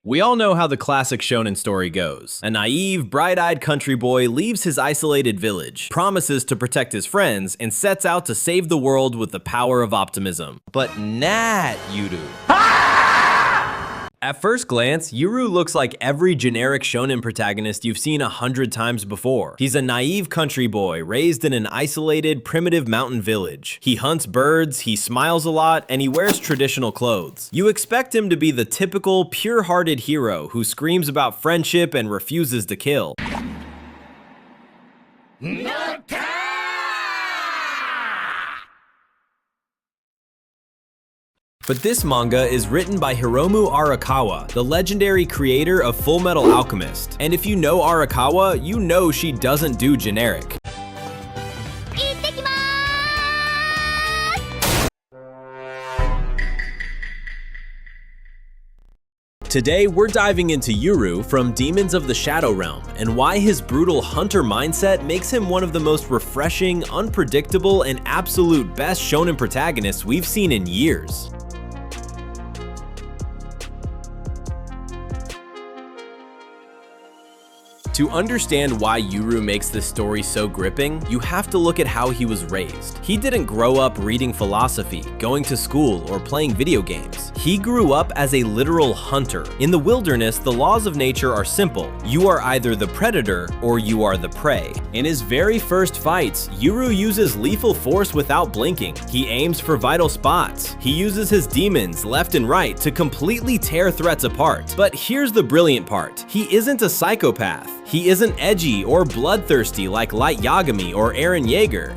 We all know how the classic shonen story goes. A naive, bright-eyed country boy leaves his isolated village, promises to protect his friends, and sets out to save the world with the power of optimism. But not Yuru. At first glance, Yuru looks like every generic shonen protagonist you've seen 100 times before. He's a naive country boy raised in an isolated, primitive mountain village. He hunts birds, he smiles a lot, and he wears traditional clothes. You expect him to be the typical, pure-hearted hero who screams about friendship and refuses to kill. But this manga is written by Hiromu Arakawa, the legendary creator of Fullmetal Alchemist. And if you know Arakawa, you know she doesn't do generic. Today, we're diving into Yuru from Demons of the Shadow Realm, and why his brutal hunter mindset makes him one of the most refreshing, unpredictable, and absolute best shonen protagonists we've seen in years. To understand why Yuru makes this story so gripping, you have to look at how he was raised. He didn't grow up reading philosophy, going to school, or playing video games. He grew up as a literal hunter. In the wilderness, the laws of nature are simple. You are either the predator or you are the prey. In his very first fights, Yuru uses lethal force without blinking. He aims for vital spots. He uses his demons left and right to completely tear threats apart. But here's the brilliant part. He isn't a psychopath. He isn't edgy or bloodthirsty like Light Yagami or Eren Yeager.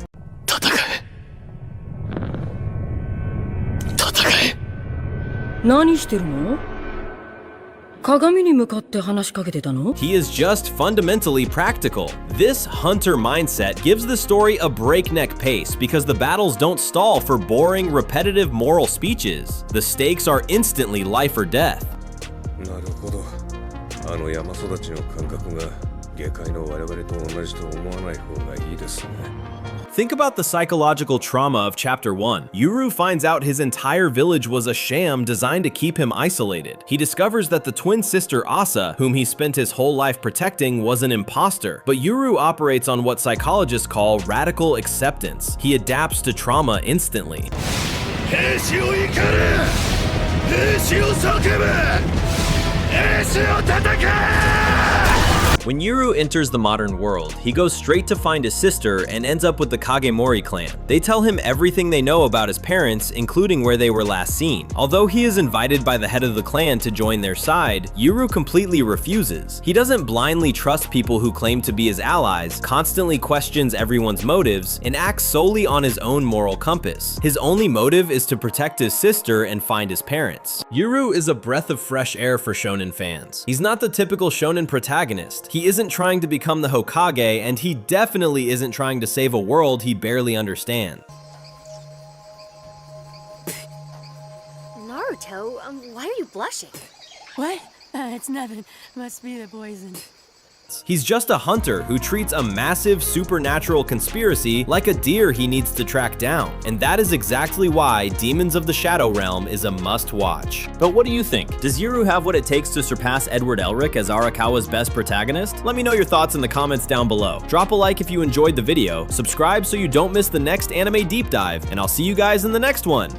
He is just fundamentally practical. This hunter mindset gives the story a breakneck pace because the battles don't stall for boring, repetitive moral speeches. The stakes are instantly life or death. Think about the psychological trauma of Chapter 1. Yuru finds out his entire village was a sham designed to keep him isolated. He discovers that the twin sister Asa, whom he spent his whole life protecting, was an imposter. But Yuru operates on what psychologists call radical acceptance. He adapts to trauma instantly. When Yuru enters the modern world, he goes straight to find his sister and ends up with the Kagemori clan. They tell him everything they know about his parents, including where they were last seen. Although he is invited by the head of the clan to join their side, Yuru completely refuses. He doesn't blindly trust people who claim to be his allies, constantly questions everyone's motives, and acts solely on his own moral compass. His only motive is to protect his sister and find his parents. Yuru is a breath of fresh air for shonen fans. He's not the typical shonen protagonist. He isn't trying to become the Hokage, and he definitely isn't trying to save a world he barely understands. Naruto, why are you blushing? What? It's nothing. Must be the poison. He's just a hunter who treats a massive supernatural conspiracy like a deer he needs to track down. And that is exactly why Demons of the Shadow Realm is a must-watch. But what do you think? Does Yuru have what it takes to surpass Edward Elric as Arakawa's best protagonist? Let me know your thoughts in the comments down below. Drop a like if you enjoyed the video, subscribe so you don't miss the next anime deep dive, and I'll see you guys in the next one.